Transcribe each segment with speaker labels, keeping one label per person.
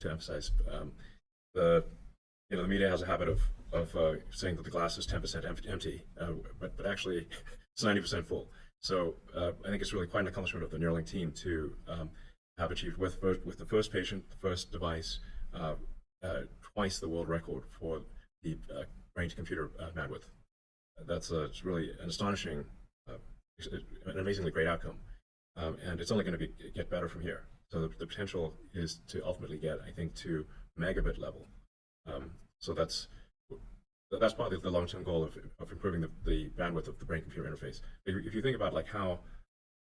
Speaker 1: to emphasize. The media has a habit of saying that the glass is 10% empty, but actually it's 90% full. So I think it's really quite an accomplishment of the Neuralink team to have achieved with the first patient, the first device, twice the world record for the brain-to-computer bandwidth. That's it's really an astonishing, an amazingly great outcome, and it's only going to get better from here. So the potential is to ultimately get, I think, to megabit level. So that's probably the long-term goal of improving the bandwidth of the brain-computer interface. If you think about like how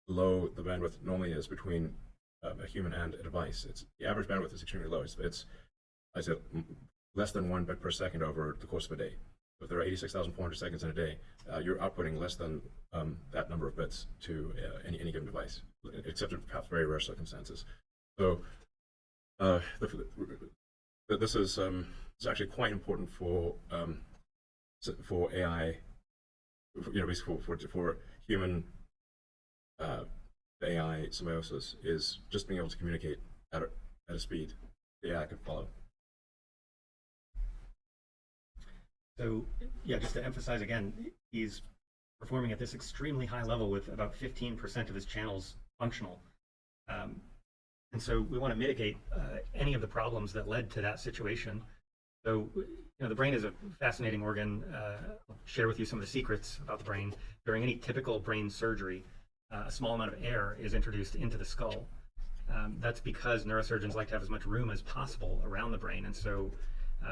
Speaker 1: low the bandwidth normally is between a human and a device, the average bandwidth is extremely low. It's I said less than 1 bit per second over the course of a day. So if there are 86,400 seconds in a day, you're outputting less than that number of bits to any given device, except in perhaps very rare circumstances. So this is actually quite important for AI, basically for human AI symbiosis, is just being able to communicate at a speed the AI can follow.
Speaker 2: So yeah, just to emphasize again, he's performing at this extremely high level with about 15% of his channels functional. And so we want to mitigate any of the problems that led to that situation. So, the brain is a fascinating organ. I'll share with you some of the secrets about the brain. During any typical brain surgery, a small amount of air is introduced into the skull. That's because neurosurgeons like to have as much room as possible around the brain. And so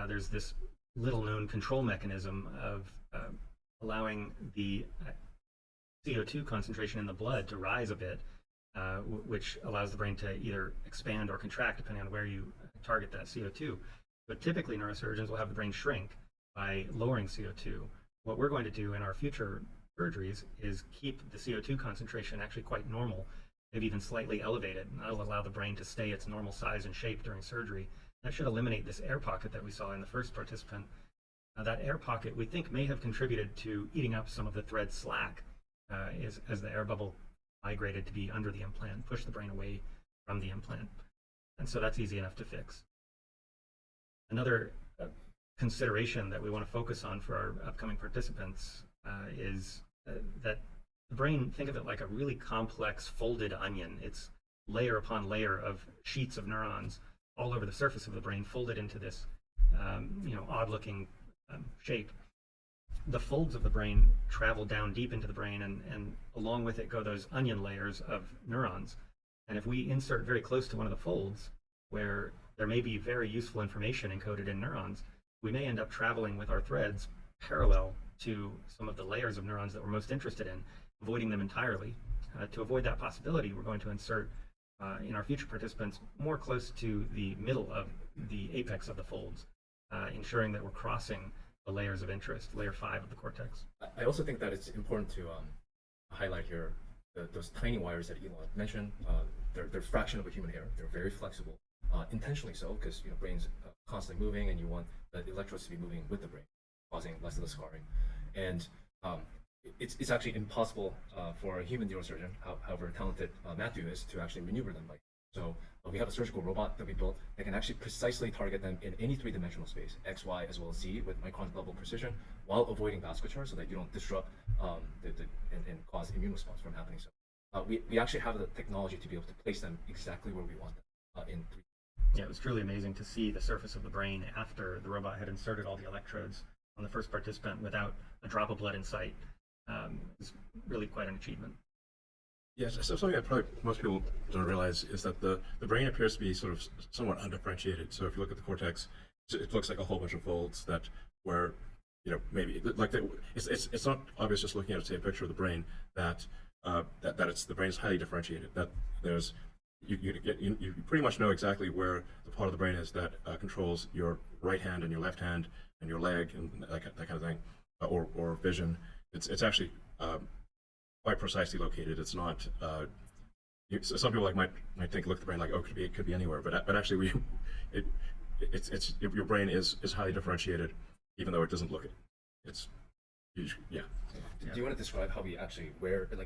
Speaker 2: there's this little known control mechanism of allowing the CO2 concentration in the blood to rise a bit, which allows the brain to either expand or contract depending on where you target that CO2. But typically neurosurgeons will have the brain shrink by lowering CO2. What we're going to do in our future surgeries is keep the CO2 concentration actually quite normal, maybe even slightly elevated. And that'll allow the brain to stay its normal size and shape during surgery. That should eliminate this air pocket that we saw in the first participant. That air pocket, we think, may have contributed to eating up some of the thread slack as the air bubble migrated to be under the implant, push the brain away from the implant. And so that's easy enough to fix. Another consideration that we want to focus on for our upcoming participants is that the brain, think of it like a really complex folded onion. It's layer upon layer of sheets of neurons all over the surface of the brain, folded into this odd-looking shape. The folds of the brain travel down deep into the brain, and along with it go those onion layers of neurons. And if we insert very close to one of the folds, where there may be very useful information encoded in neurons, we may end up traveling with our threads parallel to some of the layers of neurons that we're most interested in, avoiding them entirely. To avoid that possibility, we're going to insert in our future participants more close to the middle of the apex of the folds, ensuring that we're crossing the layers of interest, layer 5 of the cortex.
Speaker 3: I also think that it's important to highlight here those tiny wires that Elon mentioned. They're a fraction of a human hair. They're very flexible, intentionally so, because brain's constantly moving, and you want the electrodes to be moving with the brain, causing less of the scarring. And it's actually impossible for a human neurosurgeon, however talented Matthew is, to actually maneuver them like. So we have a surgical robot that we built that can actually precisely target them in any three-dimensional space, X, Y, as well as Z, with micron level precision, while avoiding vasculature so that you don't disrupt and cause immune response from happening. So we actually have the technology to be able to place them exactly where we want them in 3D.
Speaker 2: Yeah, it was truly amazing to see the surface of the brain after the robot had inserted all the electrodes on the first participant without a drop of blood in sight. It's really quite an achievement.
Speaker 1: Yes, so something that probably most people don't realize is that the brain appears to be sort of somewhat undifferentiated. So if you look at the cortex, it looks like a whole bunch of folds that where maybe like it's not obvious just looking at say a picture of the brain that it's the brain is highly differentiated. That there's you pretty much know exactly where the part of the brain is that controls your right hand and your left hand and your leg and that kind of thing, or vision. It's actually quite precisely located. It's not. Some people might think, look at the brain like, oh, it could be anywhere, but actually your brain is highly differentiated, even though it doesn't look it. It's yeah.
Speaker 3: Do you want to describe how we actually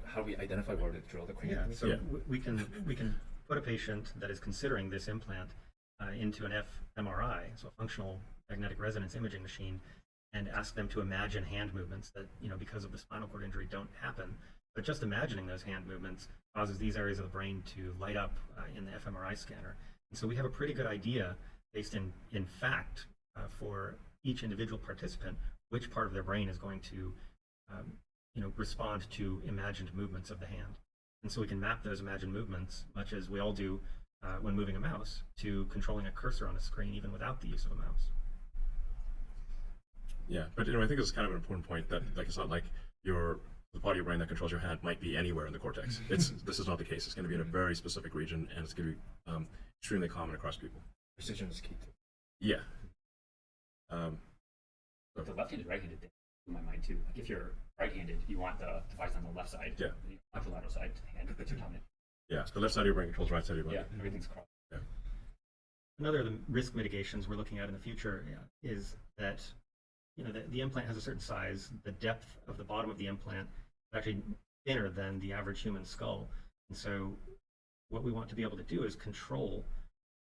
Speaker 3: how we identify where to drill the cranium?
Speaker 2: Yeah. So we can put a patient that is considering this implant into an fMRI, so a functional magnetic resonance imaging machine, and ask them to imagine hand movements that, because of the spinal cord injury don't happen. But just imagining those hand movements causes these areas of the brain to light up in the fMRI scanner. And so we have a pretty good idea, based in fact, for each individual participant, which part of their brain is going to respond to imagined movements of the hand. And so we can map those imagined movements, much as we all do when moving a mouse, to controlling a cursor on a screen, even without the use of a mouse.
Speaker 1: Yeah, but I think it's kind of an important point that it's not like the part of your brain that controls your hand might be anywhere in the cortex. This is not the case. It's going to be in a very specific region, and it's going to be extremely common across people.
Speaker 3: Precision is key too.
Speaker 1: Yeah.
Speaker 4: The left-handed, right-handed thing in my mind too. Like if you're right-handed, you want the device on the left side.
Speaker 1: Yeah.
Speaker 4: The contralateral side to the hand. That's your dominant.
Speaker 1: Yeah. So the left side of your brain controls the right side of your body.
Speaker 4: Yeah. Everything's crossed.
Speaker 1: Yeah.
Speaker 2: Another of the risk mitigations we're looking at in the future is that the implant has a certain size. The depth of the bottom of the implant is actually thinner than the average human skull. And so what we want to be able to do is control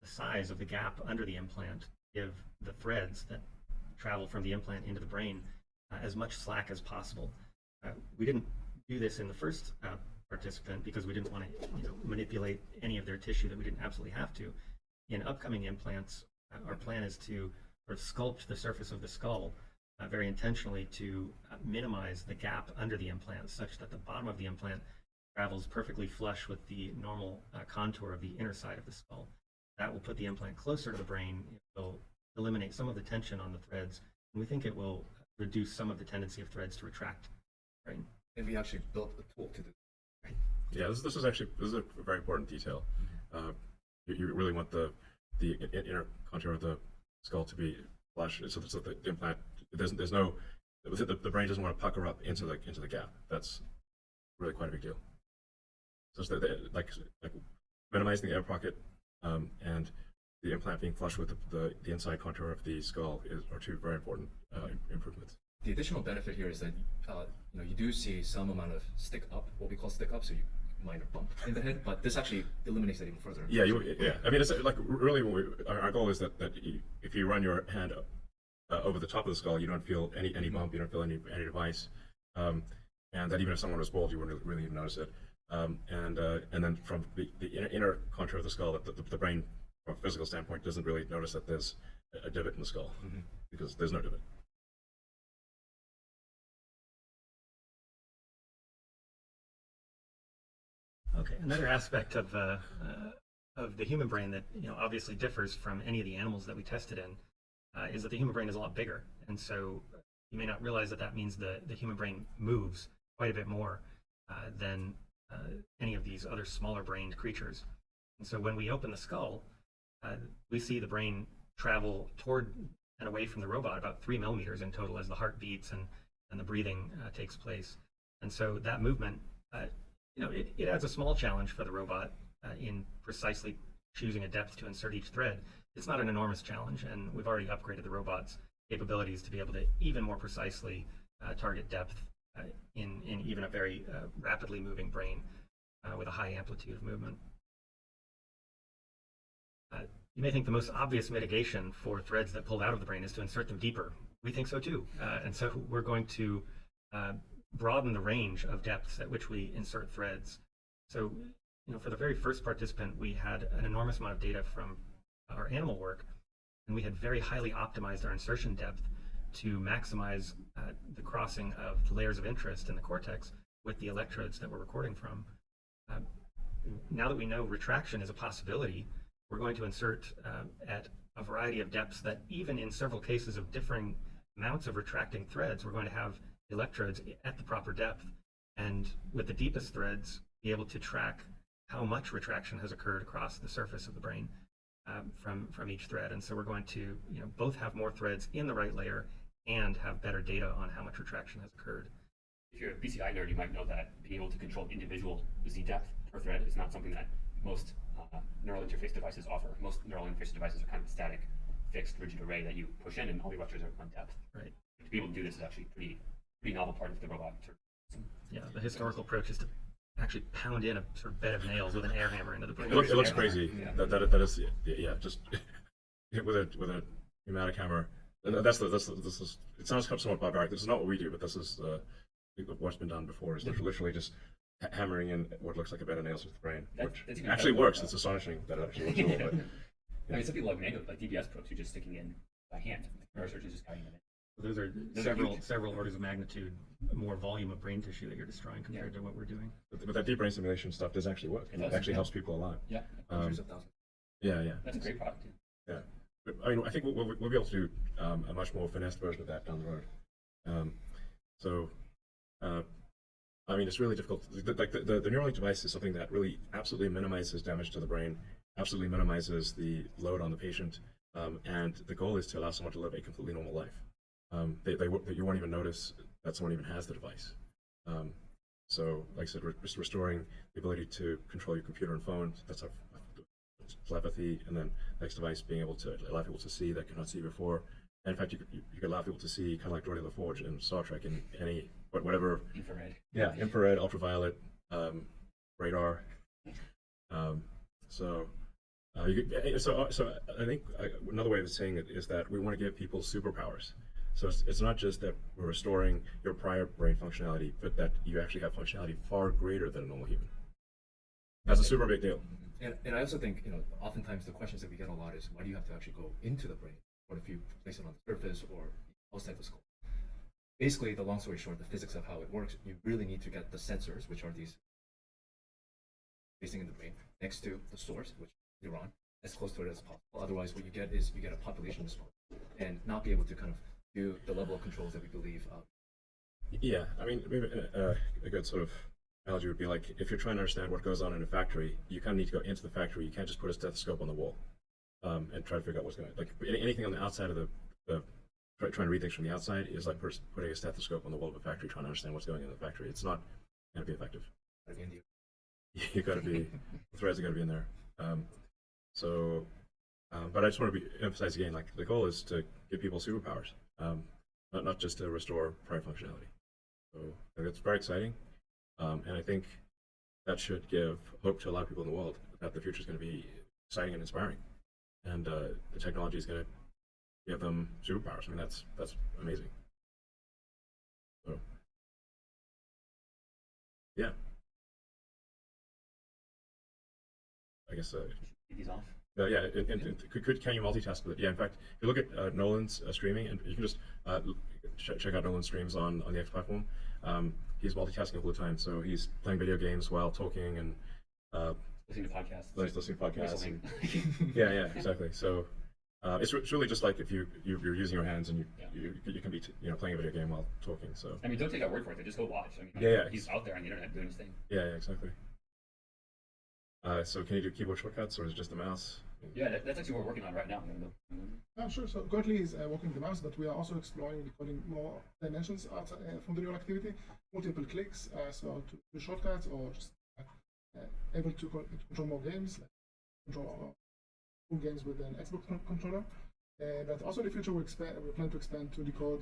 Speaker 2: the size of the gap under the implant, give the threads that travel from the implant into the brain as much slack as possible. We didn't do this in the first participant because we didn't want to manipulate any of their tissue that we didn't absolutely have to. In upcoming implants, our plan is to sort of sculpt the surface of the skull very intentionally to minimize the gap under the implant, such that the bottom of the implant travels perfectly flush with the normal contour of the inner side of the skull. That will put the implant closer to the brain. It will eliminate some of the tension on the threads, and we think it will reduce some of the tendency of threads to retract. Right?
Speaker 3: And we actually built a tool to do.
Speaker 2: Right.
Speaker 1: Yeah, this is a very important detail. You really want the inner contour of the skull to be flush, so that the implant there's no the brain doesn't want to pucker up into the gap. That's really quite a big deal. So it's like minimizing the air pocket and the implant being flush with the inside contour of the skull are two very important improvements.
Speaker 3: The additional benefit here is that you do see some amount of stick up, what we call stick up, so you minor bump in the head, but this actually eliminates that even further.
Speaker 1: Yeah, yeah. I mean, it's like really our goal is that if you run your hand over the top of the skull, you don't feel any bump, you don't feel any device, and that even if someone was bald, you wouldn't really even notice it. And then from the inner contour of the skull, that the brain, from a physical standpoint, doesn't really notice that there's a divot in the skull because there's no divot.
Speaker 2: Okay, another aspect of the human brain that obviously differs from any of the animals that we tested in is that the human brain is a lot bigger, and so you may not realize that means the human brain moves quite a bit more than any of these other smaller brained creatures. And so when we open the skull, we see the brain travel toward and away from the robot about 3 millimeters in total as the heart beats and the breathing takes place. And so that movement, it adds a small challenge for the robot in precisely choosing a depth to insert each thread. It's not an enormous challenge, and we've already upgraded the robot's capabilities to be able to even more precisely target depth in even a very rapidly moving brain with a high amplitude of movement. You may think the most obvious mitigation for threads that pulled out of the brain is to insert them deeper. We think so too, and so we're going to broaden the range of depths at which we insert threads. So, for the very first participant, we had an enormous amount of data from our animal work, and we had very highly optimized our insertion depth to maximize the crossing of the layers of interest in the cortex with the electrodes that we're recording from. Now that we know retraction is a possibility, we're going to insert at a variety of depths that even in several cases of differing amounts of retracting threads, we're going to have electrodes at the proper depth, and with the deepest threads be able to track how much retraction has occurred across the surface of the brain from each thread. And so we're going to both have more threads in the right layer and have better data on how much retraction has occurred.
Speaker 4: If you're a BCI nerd, you might know that being able to control individual Z depth per thread is not something that most neural interface devices offer. Most neural interface devices are kind of a static, fixed, rigid array that you push in, and all the electrodes are on depth.
Speaker 2: Right.
Speaker 4: To be able to do this is actually pretty novel part of the robot.
Speaker 2: Yeah, the historical approach is to actually pound in a sort of bed of nails with an air hammer into the brain.
Speaker 1: It looks crazy.
Speaker 4: Yeah.
Speaker 1: That is, yeah, just with a pneumatic hammer. And this is, it sounds somewhat barbaric. This is not what we do, but this is what's been done before. Is literally just hammering in what looks like a bed of nails with the brain, which
Speaker 4: That's even
Speaker 1: actually
Speaker 4: better.
Speaker 1: works. It's astonishing that it actually works a little bit.
Speaker 4: I mean, some people have manual, like DBS probes, you're just sticking in by hand. Neurosurgeons just cutting them in.
Speaker 2: Those are
Speaker 4: Those are huge.
Speaker 2: several orders of magnitude more volume of brain tissue that you're destroying compared to what we're doing.
Speaker 1: But that deep brain stimulation stuff does actually work.
Speaker 4: It
Speaker 1: It
Speaker 4: does,
Speaker 1: actually
Speaker 4: yeah.
Speaker 1: helps people a lot.
Speaker 4: Yeah,
Speaker 3: Hundreds of thousands.
Speaker 1: Yeah.
Speaker 4: that's a great product. Too.
Speaker 1: Yeah. But, I mean, I think we'll be able to do a much more finessed version of that down the road. I mean, it's really difficult. The Neuralink device is something that really absolutely minimizes damage to the brain, absolutely minimizes the load on the patient, and the goal is to allow someone to live a completely normal life. You won't even notice that someone even has the device. So, like I said, restoring the ability to control your computer and phone, that's our telepathy, and then next device being able to allow people to see that cannot see before. And in fact, you could allow people to see, kind of like Geordi LaForge in Star Trek, in any whatever.
Speaker 4: Infrared.
Speaker 1: Yeah, infrared, ultraviolet, radar. So I think another way of saying it is that we want to give people superpowers. So it's not just that we're restoring your prior brain functionality, but that you actually have functionality far greater than a normal human. That's a super big deal.
Speaker 3: And I also think, oftentimes the questions that we get a lot is, why do you have to actually go into the brain? What if you place it on the surface or outside the skull? Basically, the long story short, the physics of how it works, you really need to get the sensors, which are these placing in the brain, next to the source, which is neuron, as close to it as possible. Otherwise, what you get is you get a population response and not be able to kind of do the level of controls that we believe.
Speaker 1: Yeah, I mean, maybe a good sort of analogy would be like, if you're trying to understand what goes on in a factory, you kind of need to go into the factory. You can't just put a stethoscope on the wall and try to figure out what's going on. Like anything on the outside of the trying to read things from the outside is like putting a stethoscope on the wall of a factory, trying to understand what's going on in the factory. It's not going to be effective. You got to be, the threads are going to be in there. But I just want to emphasize again, like the goal is to give people superpowers, not just to restore prior functionality. So I think it's very exciting, and I think that should give hope to a lot of people in the world that the future is going to be exciting and inspiring, and the technology is going to give them superpowers. I mean, that's amazing. So yeah, I guess.
Speaker 4: Keep these off.
Speaker 1: Yeah, can you multitask with it? Yeah, in fact, if you look at Nolan's streaming, and you can just check out Nolan's streams on the X platform. He's multitasking all the time, so he's playing video games while talking and
Speaker 4: Listening to podcasts.
Speaker 1: listening to podcasts.
Speaker 4: Whistling.
Speaker 1: Yeah, exactly. So it's really just like if you're using your hands and you can be playing a video game while talking. So
Speaker 4: I mean, don't take our word for it. Just go watch. I mean,
Speaker 1: Yeah.
Speaker 4: He's out there on the internet doing his thing.
Speaker 1: yeah, exactly. So can you do keyboard shortcuts, or is it just the mouse?
Speaker 4: Yeah, that's actually what we're working on right now.
Speaker 5: Sure. So currently is working the mouse, but we are also exploring decoding more dimensions from the neural activity, multiple clicks, so to do shortcuts or just able to control more games, like control full games with an Xbox controller. But also in the future we plan to expand to decode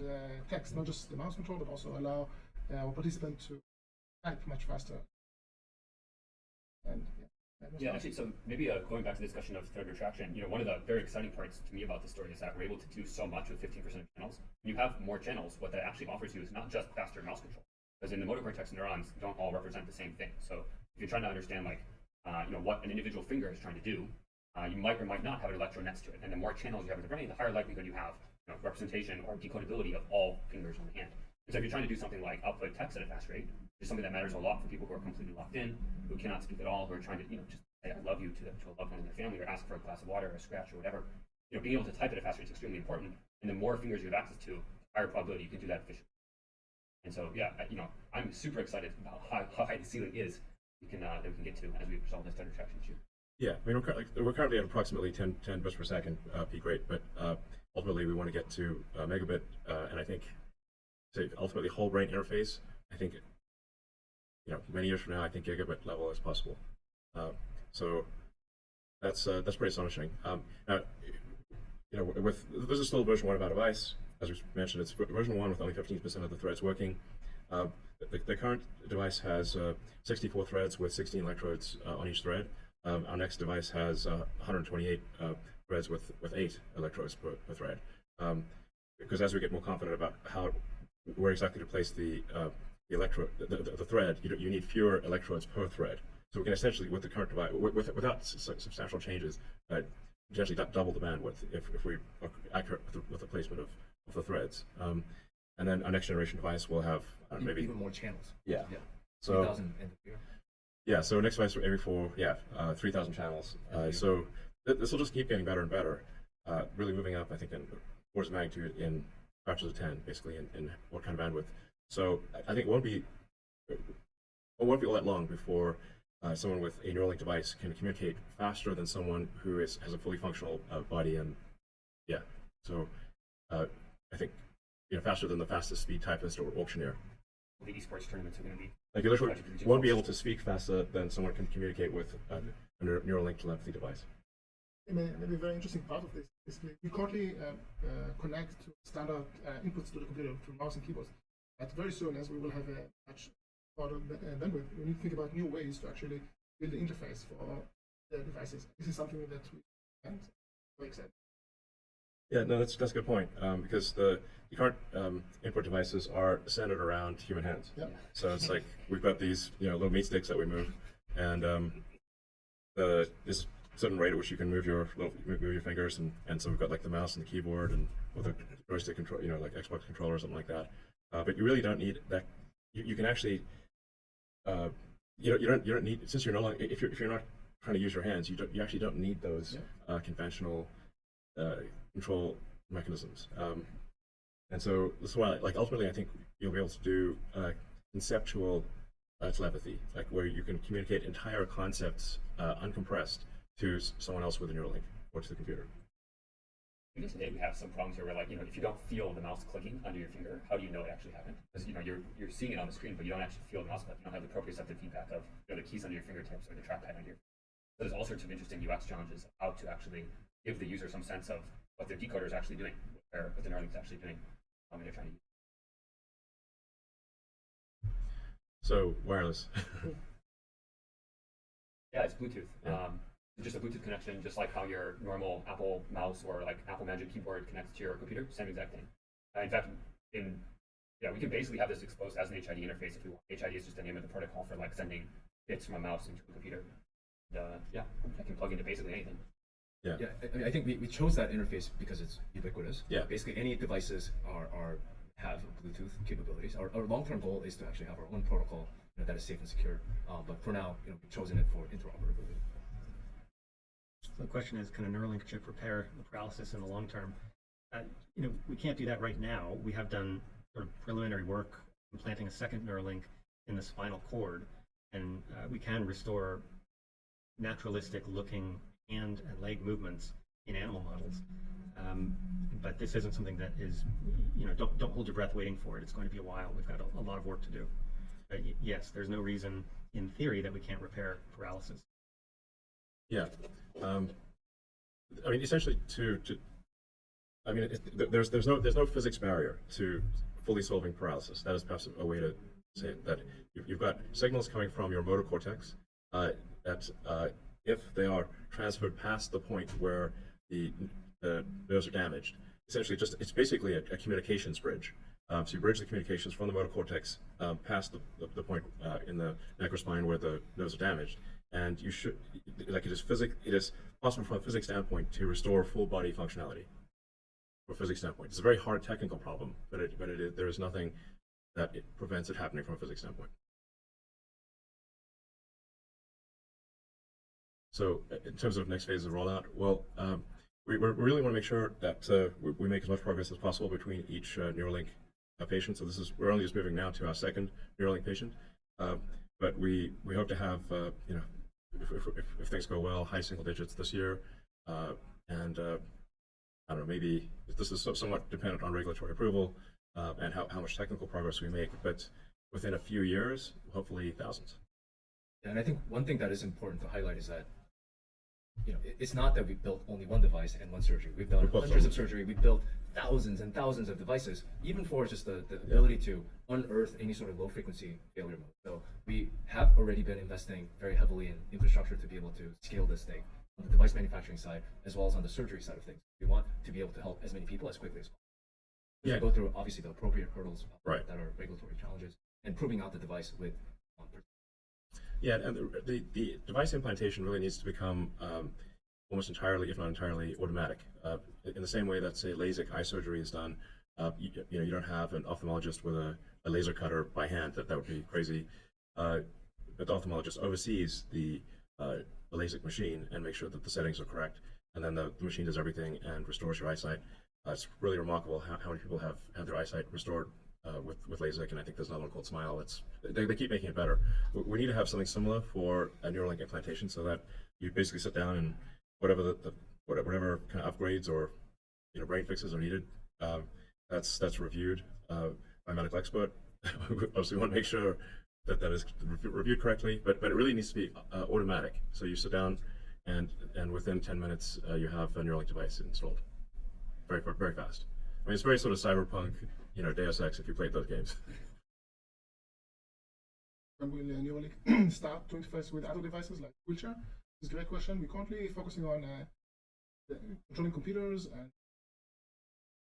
Speaker 5: text, not just the mouse control, but also allow our participant to type much faster. And
Speaker 4: Yeah, actually, so maybe going back to the discussion of thread retraction, one of the very exciting parts to me about this story is that we're able to do so much with 15% of channels. When you have more channels, what that actually offers you is not just faster mouse control, because in the motor cortex, neurons don't all represent the same thing. So if you're trying to understand, like, what an individual finger is trying to do, you might or might not have an electrode next to it. And the more channels you have in the brain, the higher likelihood you have representation or decodability of all fingers on the hand. And so if you're trying to do something like output text at a fast rate, it's something that matters a lot for people who are completely locked in, who cannot speak at all, who are trying to, just say I love you to a loved one in their family, or ask for a glass of water or a scratch or whatever. Being able to type at a fast rate is extremely important. And the more fingers you have access to, the higher probability you can do that efficiently. And so, yeah, I'm super excited about how high the ceiling is that we can get to as we solve this thread retraction issue.
Speaker 1: Yeah, I mean, we're currently at approximately 10 bits per second peak rate, but ultimately we want to get to megabit, and I think ultimately whole brain interface. I think many years from now, I think gigabit level is possible. So that's pretty astonishing. Now, this is still version 1 of our device. As we mentioned, it's version 1 with only 15% of the threads working. The current device has 64 threads with 16 electrodes on each thread. Our next device has 128 threads with 8 electrodes per thread. Because as we get more confident about where exactly to place the electrode, the thread, you need fewer electrodes per thread. So we can essentially, with the current device, without substantial changes, potentially double the bandwidth if we are accurate with the placement of the threads. And then our next generation device will have maybe
Speaker 3: even more channels.
Speaker 1: Yeah.
Speaker 3: Yeah.
Speaker 1: So
Speaker 3: 3,000 end of year.
Speaker 1: yeah. So next device we're aiming for 3,000 channels. So this will just keep getting better and better. Really moving up, I think, in orders of magnitude in factors of 10, basically, in what kind of bandwidth. So I think it won't be all that long before someone with a Neuralink device can communicate faster than someone who has a fully functional body. And so I think faster than the fastest speed typist or auctioneer.
Speaker 4: The esports tournaments are going to be.
Speaker 1: Like you literally won't be able to speak faster than someone can communicate with a Neuralink telepathy device.
Speaker 5: Maybe a very interesting part of this is we currently connect to standard inputs to the computer through mouse and keyboards. But very soon, as we will have a much broader bandwidth, we need to think about new ways to actually build the interface for the devices. This is something that we can't very excited.
Speaker 1: Yeah, no, that's a good point, because the current input devices are centered around human hands.
Speaker 5: Yeah.
Speaker 1: So it's like we've got these little meat sticks that we move, and there's a certain rate at which you can move your fingers, and so we've got like the mouse and the keyboard and with a joystick control, like Xbox controller or something like that. But you really don't need that. You can actually you don't need, since you're no longer, if you're not trying to use your hands, you actually don't need those conventional control mechanisms. And so that's why, like, ultimately, I think you'll be able to do conceptual telepathy, like where you can communicate entire concepts uncompressed to someone else with a Neuralink or to the computer.
Speaker 4: I guess today we have some problems here where, like, if you don't feel the mouse clicking under your finger, how do you know it actually happened? Because you're seeing it on the screen, but you don't actually feel the mouse click. You don't have the proprioceptive feedback of the keys under your fingertips or the trackpad under your. So there's all sorts of interesting UX challenges of how to actually give the user some sense of what their decoder is actually doing, or what the Neuralink is actually doing when they're trying to use.
Speaker 1: So wireless.
Speaker 4: Yeah, it's Bluetooth.
Speaker 1: Yeah.
Speaker 4: Just a Bluetooth connection, just like how your normal Apple mouse or like Apple Magic keyboard connects to your computer, same exact thing. In fact, we can basically have this exposed as an HID interface if we want. HID is just the name of the protocol for like sending bits from a mouse into a computer. I can plug into basically anything.
Speaker 3: Yeah, I think we chose that interface because it's ubiquitous.
Speaker 1: Yeah.
Speaker 3: Basically, any devices have Bluetooth capabilities. Our long-term goal is to actually have our own protocol that is safe and secure. But for now, we've chosen it for interoperability.
Speaker 2: So the question is, can a Neuralink chip repair the paralysis in the long term? We can't do that right now. We have done sort of preliminary work implanting a second Neuralink in the spinal cord, and we can restore naturalistic looking hand and leg movements in animal models. But this isn't something that is, don't hold your breath waiting for it. It's going to be a while. We've got a lot of work to do. But yes, there's no reason in theory that we can't repair paralysis.
Speaker 1: Yeah. I mean, essentially, there's no physics barrier to fully solving paralysis. That is perhaps a way to say it. That you've got signals coming from your motor cortex that if they are transferred past the point where the nerves are damaged, essentially it's basically a communications bridge. So you bridge the communications from the motor cortex past the point in the neck or spine where the nerves are damaged. And it is possible from a physics standpoint to restore full body functionality. From a physics standpoint, it's a very hard technical problem, but there is nothing that prevents it happening from a physics standpoint. So, in terms of next phase of rollout, well, we really want to make sure that we make as much progress as possible between each Neuralink patient. So we're only just moving now to our second Neuralink patient, but we hope to have if things go well, high single digits this year, and I don't know, maybe this is somewhat dependent on regulatory approval and how much technical progress we make, but within a few years, hopefully thousands.
Speaker 3: And I think one thing that is important to highlight is that it's not that we built only one device and one surgery. We've done hundreds of surgery. We've built thousands and thousands of devices, even for just the ability to unearth any sort of low frequency failure mode. So we have already been investing very heavily in infrastructure to be able to scale this thing. on the device manufacturing side as well as on the surgery side of things. We want to be able to help as many people as quickly as possible.
Speaker 1: Yeah.
Speaker 3: Go through obviously the appropriate hurdles
Speaker 1: Right.
Speaker 3: that are regulatory challenges and proving out the device with
Speaker 1: Yeah, and the device implantation really needs to become almost entirely, if not entirely, automatic. In the same way that, say, LASIK eye surgery is done, you don't have an ophthalmologist with a laser cutter by hand. That would be crazy. But the ophthalmologist oversees the LASIK machine and makes sure that the settings are correct, and then the machine does everything and restores your eyesight. It's really remarkable how many people have had their eyesight restored with LASIK, and I think there's another one called Smile. They keep making it better. We need to have something similar for a Neuralink implantation, so that you basically sit down and whatever whatever kind of upgrades or brain fixes are needed, that's reviewed by a medical expert. Obviously, we want to make sure that is reviewed correctly, but it really needs to be automatic. So you sit down, and within 10 minutes you have a Neuralink device installed. Very very fast. I mean, it's very sort of cyberpunk, Deus Ex if you played those games.
Speaker 5: When will Neuralink start to interface with other devices like wheelchair? It's a great question. We're currently focusing on controlling computers and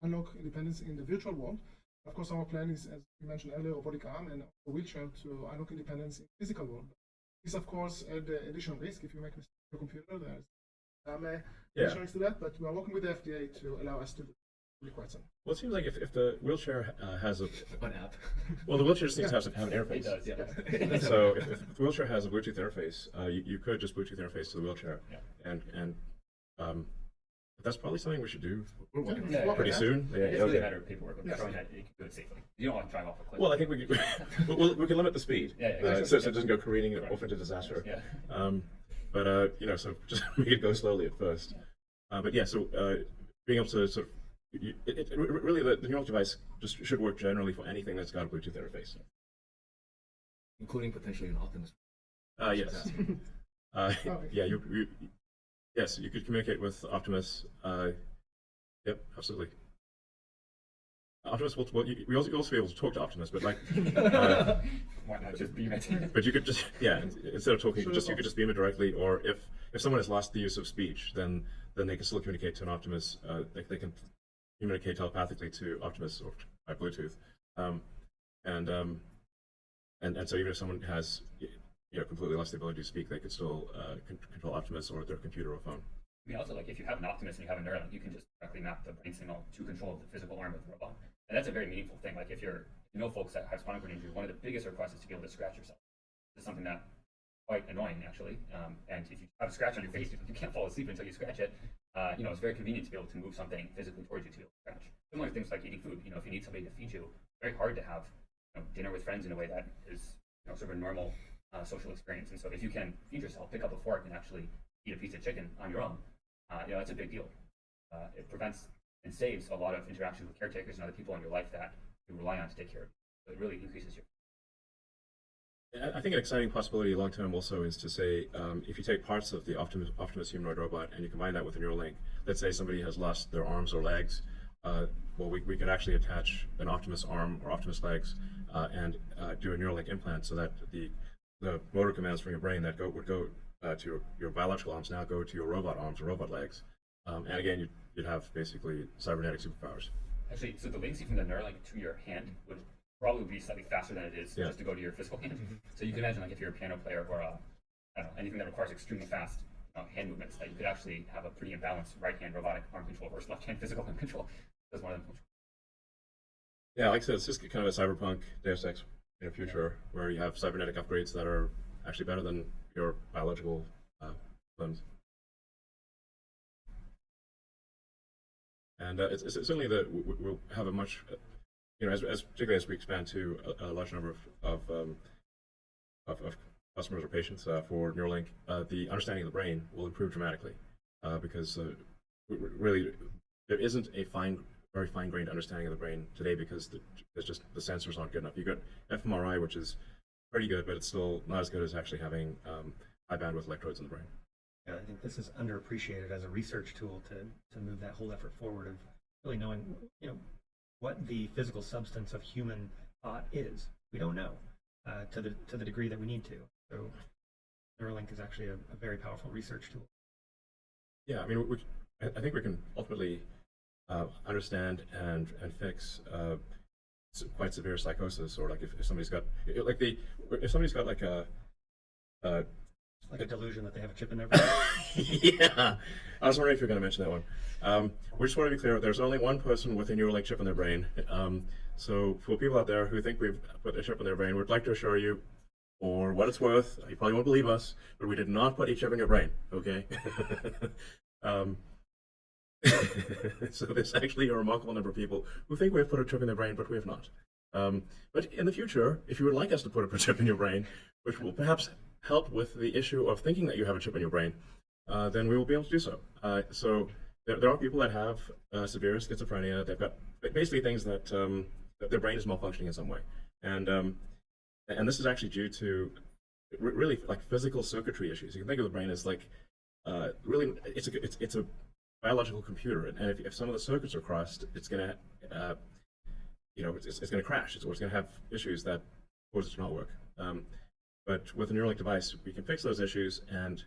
Speaker 5: unlock independence in the virtual world. Of course, our plan is, as we mentioned earlier, robotic arm and a wheelchair to unlock independence in the physical world. This, of course, add additional risk if you make a mistake with your computer. There's some additional risk to that, but we are working with the FDA to allow us to do quite some.
Speaker 1: Well, it seems like if the wheelchair has an
Speaker 3: app.
Speaker 1: well, the wheelchair just needs to have an interface.
Speaker 4: It does,
Speaker 3: Yeah.
Speaker 1: So if the wheelchair has a Bluetooth interface, you could just Bluetooth interface to the wheelchair, and that's probably something we should do
Speaker 3: We're working on
Speaker 5: Yeah,
Speaker 3: that.
Speaker 1: pretty
Speaker 5: yeah.
Speaker 1: soon. Yeah,
Speaker 4: It's
Speaker 1: okay.
Speaker 4: really a matter of paperwork. I'm
Speaker 5: Yes.
Speaker 4: showing that you can do it safely. You don't want to drive off a cliff.
Speaker 1: Well, I think we can limit the speed,
Speaker 4: Yeah, exactly.
Speaker 1: so it doesn't go careening off into disaster.
Speaker 4: Yeah.
Speaker 1: But so just make it go slowly at first. But yeah, so being able to sort of really the Neuralink device just should work generally for anything that's got a Bluetooth interface.
Speaker 3: Including potentially an Optimus.
Speaker 1: Yes. Yeah, yes, you could communicate with Optimus. Yep, absolutely. Optimus we also be able to talk to Optimus, but
Speaker 4: Why not just beam it?
Speaker 1: but you could just instead of talking, you could just beam it directly. Or if someone has lost the use of speech, then they can still communicate to an Optimus. They can communicate telepathically to Optimus or by Bluetooth. And so even if someone has completely lost the ability to speak, they could still control Optimus or their computer or phone.
Speaker 4: I mean, also, like, if you have an Optimus and you have a Neuralink, you can just directly map the brain signal to control the physical arm of the robot. And that's a very meaningful thing. Like, if folks that have spinal cord injury, one of the biggest requests is to be able to scratch yourself. It's something that quite annoying, actually. And if you have a scratch on your face, you can't fall asleep until you scratch it. It's very convenient to be able to move something physically towards you to be able to scratch. Similar things like eating food. If you need somebody to feed you, it's very hard to have dinner with friends in a way that is sort of a normal social experience. And so if you can feed yourself, pick up a fork and actually eat a piece of chicken on your own, that's a big deal. It prevents and saves a lot of interactions with caretakers and other people in your life that you rely on to take care of you. So it really increases your.
Speaker 1: I think an exciting possibility long term also is to say, if you take parts of the Optimus humanoid robot and you combine that with a Neuralink, let's say somebody has lost their arms or legs, we could actually attach an Optimus arm or Optimus legs and do a Neuralink implant so that the motor commands from your brain that would go to your biological arms now go to your robot arms or robot legs. And again, you'd have basically cybernetic superpowers.
Speaker 4: Actually, so the latency from the Neuralink to your hand would probably be slightly faster than it is just to go to your physical hand. So you can imagine, like, if you're a piano player or anything that requires extremely fast hand movements, that you could actually have a pretty imbalanced right-hand robotic arm control versus left-hand physical arm control. That's one of them.
Speaker 1: Yeah, like I said, it's just kind of a cyberpunk Deus Ex in a future where you have cybernetic upgrades that are actually better than your biological limbs. And it's certainly that we'll have a much, particularly as we expand to a large number of customers or patients for Neuralink, the understanding of the brain will improve dramatically because really there isn't a very fine-grained understanding of the brain today because there's just the sensors aren't good enough. You've got fMRI, which is pretty good, but it's still not as good as actually having high bandwidth electrodes in the brain.
Speaker 2: Yeah, I think this is underappreciated as a research tool to move that whole effort forward of really knowing, what the physical substance of human thought is. We don't know to the degree that we need to. So Neuralink is actually a very powerful research tool.
Speaker 1: Yeah, I mean, I think we can ultimately understand and fix quite severe psychosis, or like if somebody's got if somebody's got like a
Speaker 2: It's like a delusion that they have a chip in their brain.
Speaker 1: yeah, I was wondering if you're going to mention that one. We just want to be clear, there's only one person with a Neuralink chip in their brain. So for people out there who think we've put a chip in their brain, we'd like to assure you, for what it's worth, you probably won't believe us, but we did not put a chip in your brain, okay? So there's actually a remarkable number of people who think we've put a chip in their brain, but we have not. But in the future, if you would like us to put a chip in your brain, which will perhaps help with the issue of thinking that you have a chip in your brain, then we will be able to do so. So there are people that have severe schizophrenia. They've got basically things that, that their brain is malfunctioning in some way, and this is actually due to really like physical circuitry issues. You can think of the brain as like really it's a biological computer, and if some of the circuits are crossed, it's gonna it's gonna crash, or it's gonna have issues that cause it to not work. But with a Neuralink device, we can fix those issues and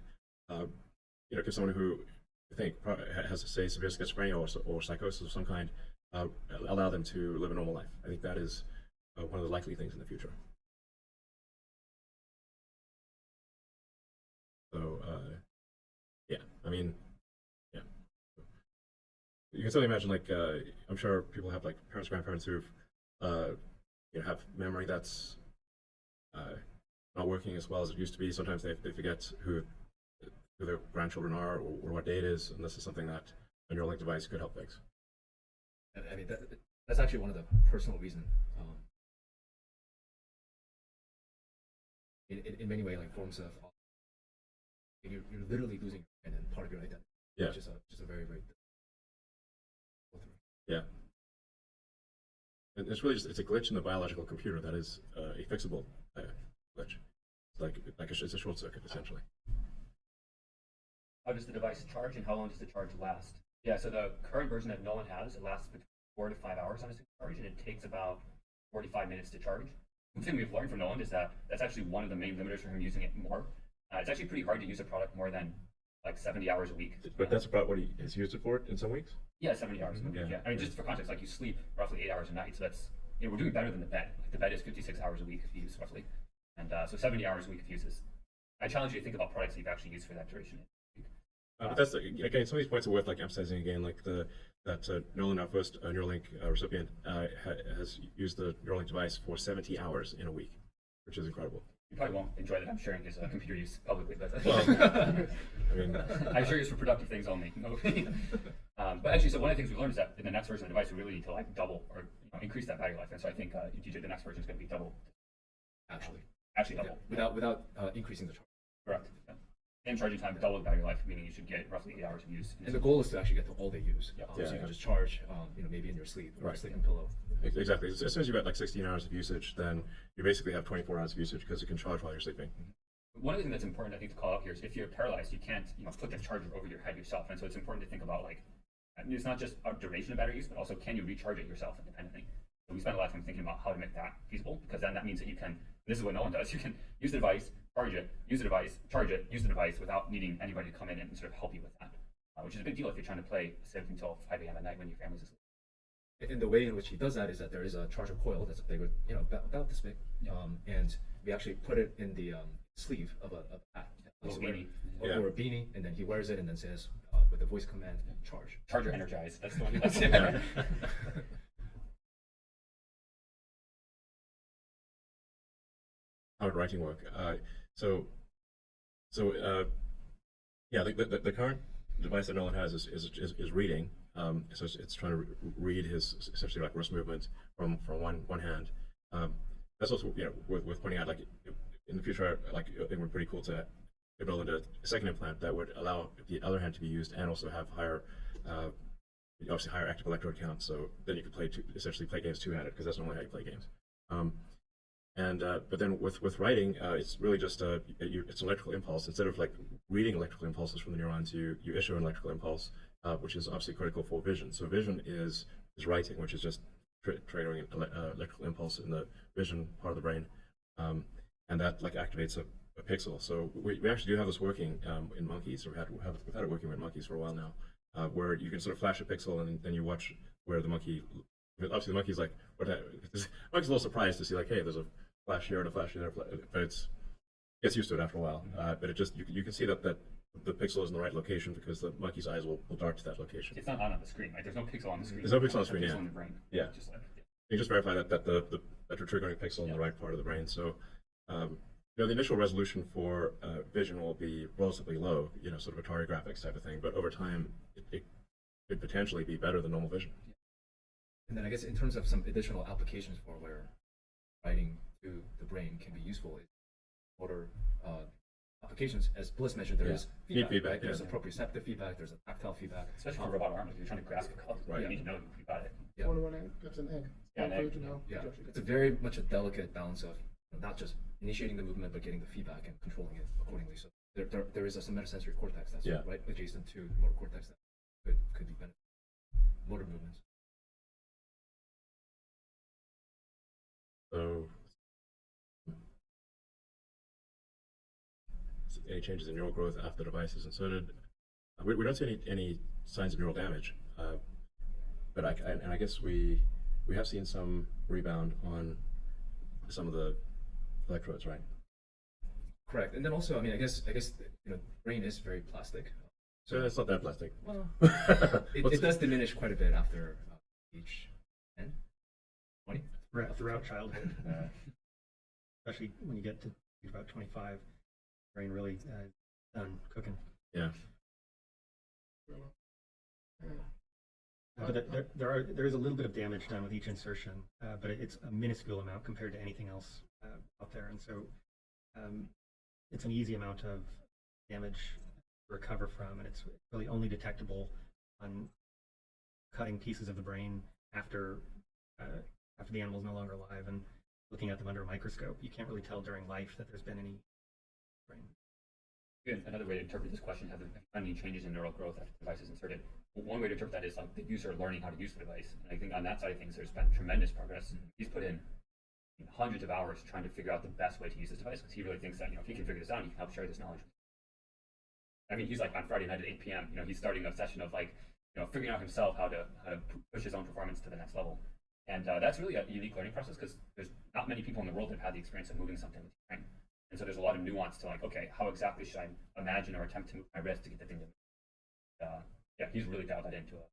Speaker 1: give someone who I think has, say, severe schizophrenia or psychosis of some kind, allow them to live a normal life. I think that is one of the likely things in the future. So, yeah, I mean, yeah. You can certainly imagine, like, I'm sure people have, like, parents, grandparents who've, have memory that's not working as well as it used to be. Sometimes they forget who their grandchildren are or what day it is, and this is something that a Neuralink device could help fix.
Speaker 3: I mean, that's actually one of the personal reasons. In many ways, like forms of you're literally losing your brain and part of your identity.
Speaker 1: Yeah.
Speaker 3: Which is a very, very
Speaker 1: yeah. And it's really just, it's a glitch in the biological computer that is a fixable glitch. It's a short circuit essentially.
Speaker 4: How does the device charge, and how long does the charge last? Yeah, so the current version that Nolan has, it lasts between 4 to 5 hours on a single charge, and it takes about 45 minutes to charge. One thing we've learned from Nolan is that that's actually one of the main limiters for him using it more. It's actually pretty hard to use a product more than like 70 hours a week.
Speaker 1: But that's about what he has used it for in some weeks?
Speaker 4: Yeah, 70 hours a week. Yeah. I mean, just for context, like you sleep roughly 8 hours a night, so that's, we're doing better than the bed. Like the bed is 56 hours a week if you use roughly. And so 70 hours a week of uses. I challenge you to think about products that you've actually used for that duration.
Speaker 1: But that's again, some of these points are worth like emphasizing again, like that Nolan, our first Neuralink recipient, has used the Neuralink device for 70 hours in a week, which is incredible.
Speaker 4: You probably won't enjoy that I'm sharing his computer use publicly, but
Speaker 1: Well, I mean,
Speaker 4: I'm sure it's for productive things only. No. But actually, so one of the things we learned is that in the next version of the device, we really need to like double or increase that battery life. And so I think DJ, the next version is going to be double. Actually double.
Speaker 3: Yeah, without increasing the charge.
Speaker 4: Correct. Yeah. Same charging time, double the battery life, meaning you should get roughly 8 hours of use.
Speaker 3: And the goal is to actually get to all day use.
Speaker 4: Yeah.
Speaker 3: So you can just charge, maybe in your sleep, or
Speaker 1: Right.
Speaker 3: sleeping pillow.
Speaker 1: exactly. As soon as you've got like 16 hours of usage, then you basically have 24 hours of usage because it can charge while you're sleeping.
Speaker 4: One of the things that's important, I think, to call out here is if you're paralyzed, you can't, put the charger over your head yourself. And so it's important to think about like, it's not just a duration of battery use, but also can you recharge it yourself independently? So we spend a lot of time thinking about how to make that feasible, because then that means that you can, this is what no one does, you can use the device, charge it, use the device, charge it, use the device without needing anybody to come in and sort of help you with that, which is a big deal if you're trying to play Civ until 5 a.m. at night when your family's asleep.
Speaker 3: And the way in which he does that is that there is a charger coil that's bigger, about this big, and we actually put it in the sleeve of a hat,
Speaker 4: Little beanie.
Speaker 3: or a beanie, and then he wears it and then says with the voice command, charge.
Speaker 4: Charger energize. That's the one. That's
Speaker 1: How would writing work? Yeah, the current device that Nolan has is reading. So it's trying to read his essentially like wrist movement from one hand. That's also worth pointing out, like in the future, like it would be pretty cool to build a second implant that would allow the other hand to be used and also have obviously higher active electrode count. So then you could essentially play games two-handed, because that's normally how you play games. But then with writing, it's really just it's an electrical impulse. Instead of like reading electrical impulses from the neurons, you issue an electrical impulse, which is obviously critical for vision. So vision is writing, which is just triggering an electrical impulse in the vision part of the brain, and that like activates a pixel. So we actually do have this working in monkeys, or we've had it working with monkeys for a while now, where you can sort of flash a pixel and then you watch where the monkey. Obviously, the monkey's like, what? The monkey's a little surprised to see like, hey, there's a flash here and a flash there, but it gets used to it after a while. But it just you can see that the pixel is in the right location because the monkey's eyes will dart to that location.
Speaker 4: It's not on the screen, right? There's no pixel on the screen.
Speaker 1: There's no pixel on the
Speaker 4: It's a
Speaker 1: screen,
Speaker 4: pixel
Speaker 1: yeah.
Speaker 4: in the brain.
Speaker 1: Yeah.
Speaker 4: Just like,
Speaker 1: You just verify that you're triggering a pixel in the right part of the brain. So, the initial resolution for vision will be relatively low, sort of Atari graphics type of thing. But over time, it could potentially be better than normal vision.
Speaker 3: And then I guess in terms of some additional applications for where writing to the brain can be useful, motor applications, as Bliss mentioned, there is feedback, right? There's proprioceptive feedback, there's a tactile feedback.
Speaker 4: especially for robot arms, if you're trying to grasp a color,
Speaker 1: Right.
Speaker 4: you need to know you got it.
Speaker 3: Yeah.
Speaker 5: One egg, that's an egg.
Speaker 4: Yeah, an
Speaker 5: For you
Speaker 4: egg,
Speaker 5: to know.
Speaker 3: Yeah,
Speaker 5: to actually
Speaker 3: it's a
Speaker 5: get
Speaker 3: very much a delicate balance of not just initiating the movement, but getting the feedback and controlling it accordingly. So there is a somatosensory cortex that's right adjacent to the motor cortex that could be benefit motor movements.
Speaker 1: So, any changes in neural growth after the device is inserted? We don't see any signs of neural damage, but I guess we have seen some rebound on some of the electrodes, right?
Speaker 3: Correct. And then also, I guess brain is very plastic.
Speaker 1: So it's not that plastic.
Speaker 3: Well, it does diminish quite a bit after age 10, 20.
Speaker 2: Throughout childhood, especially when you get to about 25, brain really done cooking.
Speaker 1: Yeah.
Speaker 2: But there is a little bit of damage done with each insertion, but it's a minuscule amount compared to anything else out there, and so it's an easy amount of damage to recover from, and it's really only detectable on cutting pieces of the brain after the animal is no longer alive and looking at them under a microscope. You can't really tell during life that there's been any brain.
Speaker 4: Good. Another way to interpret this question: have there been any changes in neural growth after the device is inserted? One way to interpret that is like the user learning how to use the device. And I think on that side of things, there's been tremendous progress. He's put in hundreds of hours trying to figure out the best way to use this device because he really thinks that if he can figure this out, he can help share this knowledge. I mean, he's like on Friday night at 8 p.m. He's starting a session of figuring out himself how to push his own performance to the next level. And that's really a unique learning process because there's not many people in the world that have had the experience of moving something with your brain. And so there's a lot of nuance to okay, how exactly should I imagine or attempt to move my wrist to get the thing to move? Yeah, he's really dialed that into it.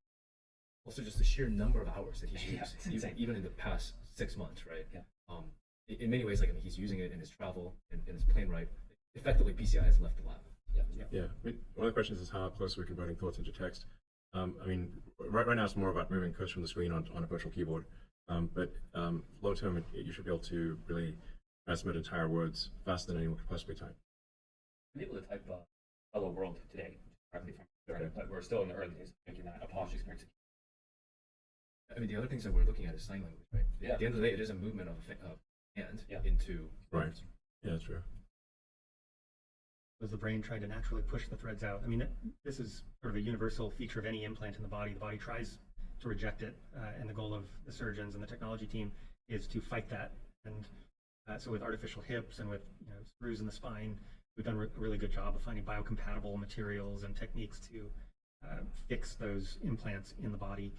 Speaker 3: Also, just the sheer number of hours that he's
Speaker 4: Yeah,
Speaker 3: used,
Speaker 4: it's insane.
Speaker 3: even in the past 6 months, right?
Speaker 4: Yeah.
Speaker 3: In many ways, he's using it in his travel, in his plane ride. Effectively, PCI has left the lab.
Speaker 1: Yeah. One of the questions is how close we're converting thoughts into text. Right now it's more about moving cursor from the screen on a virtual keyboard. But long term, you should be able to really transmit entire words faster than anyone could possibly type.
Speaker 4: I'm able to type "Hello World" today directly from there, but we're still in the early days of making that a polished experience.
Speaker 3: The other things that we're looking at is sign language, right?
Speaker 4: Yeah.
Speaker 3: At the end of the day, it is a movement of a hand
Speaker 4: Yeah.
Speaker 3: into
Speaker 1: Right.
Speaker 3: words.
Speaker 1: Yeah, that's true.
Speaker 2: Was the brain trying to naturally push the threads out? This is sort of a universal feature of any implant in the body. The body tries to reject it, and the goal of the surgeons and the technology team is to fight that. And so with artificial hips and with screws in the spine, we've done a really good job of finding biocompatible materials and techniques to fix those implants in the body.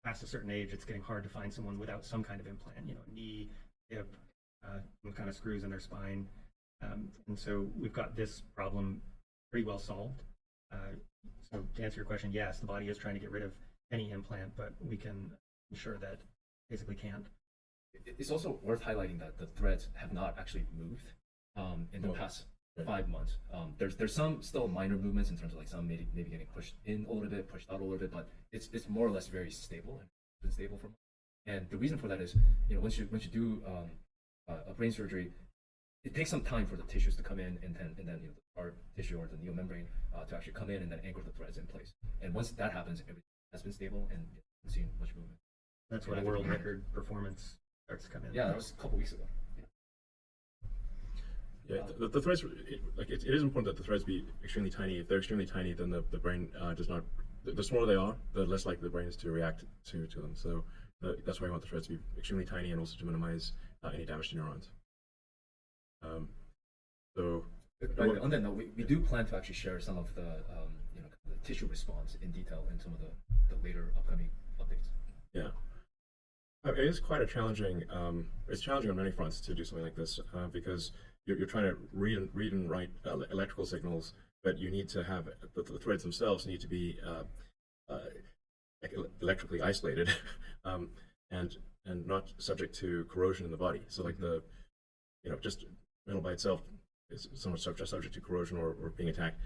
Speaker 2: Past a certain age, it's getting hard to find someone without some kind of implant, knee, hip, some kind of screws in their spine. And so we've got this problem pretty well solved. So to answer your question, yes, the body is trying to get rid of any implant, but we can ensure that basically can't.
Speaker 3: It's also worth highlighting that the threads have not actually moved in the past 5 months. There's some still minor movements in terms of some maybe getting pushed in a little bit, pushed out a little bit, but it's more or less very stable and been stable for months. And the reason for that is once you do a brain surgery, it takes some time for the tissues to come in and then the scar tissue or the neomembrane to actually come in and then anchor the threads in place. And once that happens, everything has been stable and you haven't seen much movement.
Speaker 2: That's where the world record performance starts to come in.
Speaker 3: Yeah, that was a couple weeks ago.
Speaker 1: Yeah, the threads, it is important that the threads be extremely tiny. If they're extremely tiny, then the brain does not, the smaller they are, the less likely the brain is to react to them. So that's why you want the threads to be extremely tiny and also to minimize any damage to neurons. So,
Speaker 3: On that note, we do plan to actually share some of the the tissue response in detail in some of the later upcoming updates.
Speaker 1: yeah. It is quite a challenging, it's challenging on many fronts to do something like this because you're trying to read and write electrical signals, but you need to have, the threads themselves need to be electrically isolated and not subject to corrosion in the body. So like just metal by itself is somewhat subject to corrosion or being attacked.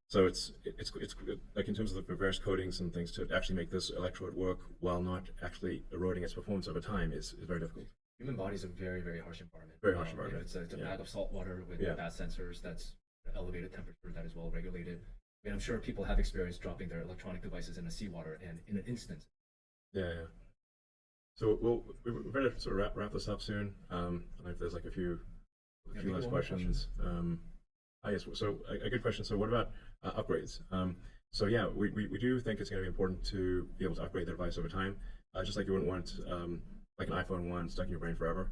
Speaker 1: So it's like in terms of the various coatings and things to actually make this electrode work while not actually eroding its performance over time is very difficult.
Speaker 3: Human body is a very, very harsh environment.
Speaker 1: Very harsh environment.
Speaker 3: It's a
Speaker 1: Yeah.
Speaker 3: bag of salt water with bad sensors that's elevated temperature that is well regulated. I mean, I'm sure people have experienced dropping their electronic devices in the seawater and in an instant.
Speaker 1: Yeah. So we better sort of wrap this up soon. I don't know if there's like a few last questions. Yes. So a good question. So what about upgrades? So yeah, we do think it's going to be important to be able to upgrade the device over time. Just like you wouldn't want like an iPhone 1 stuck in your brain forever.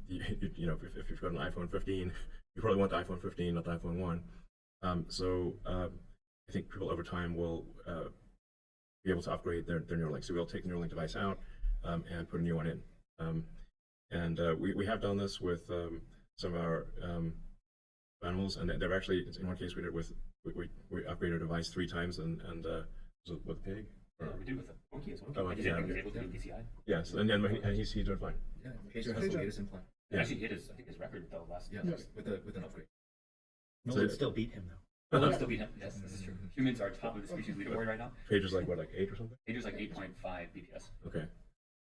Speaker 1: If you've got an iPhone 15, you probably want the iPhone 15, not the iPhone 1. So I think people over time will be able to upgrade their Neuralink. So we'll take the Neuralink device out and put a new one in. We have done this with some of our animals, and they've actually, in one case we did with, we upgraded a device 3 times and was it with a pig?
Speaker 4: Yeah, we do with the monkey as well.
Speaker 1: Oh,
Speaker 4: I
Speaker 1: yeah,
Speaker 4: think he was
Speaker 1: yeah.
Speaker 4: able to do DCI.
Speaker 1: Yes, and he's doing fine.
Speaker 3: Yeah, Pager has the latest implant.
Speaker 4: It actually hit his, I think his record though last
Speaker 3: Yeah,
Speaker 5: Yes.
Speaker 3: with an upgrade.
Speaker 2: No
Speaker 1: So-
Speaker 2: one still beat him though.
Speaker 4: Oh, let's still beat him. Yes, this is true. Humans are top of the species leaderboard right now.
Speaker 1: Page is like what, like 8 or something?
Speaker 4: Pager's like 8.5 BPS.
Speaker 1: Okay.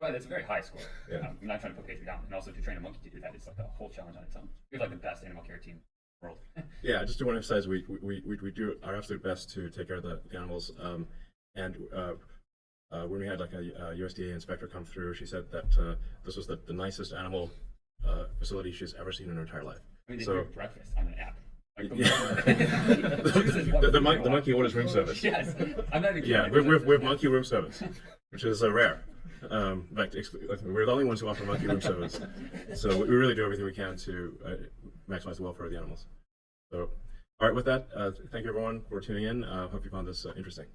Speaker 4: But that's a very high score.
Speaker 1: Yeah.
Speaker 4: I'm not trying to put Pager down. And also to train a monkey to do that is like a whole challenge on its own. We have like the best animal care team in the world.
Speaker 1: Yeah, I just do want to emphasize we do our absolute best to take care of the animals. When we had like a USDA inspector come through, she said that this was the nicest animal facility she's ever seen in her entire life.
Speaker 4: I mean, they
Speaker 1: So-
Speaker 4: serve breakfast on an app. Like,
Speaker 1: the monkey orders room service.
Speaker 4: Yes, I'm not even kidding.
Speaker 1: Yeah, we have monkey room service, which is rare. In fact, we're the only ones who offer monkey room service. So we really do everything we can to maximize the welfare of the animals. So, all right, with that, thank you everyone for tuning in. Hope you found this interesting.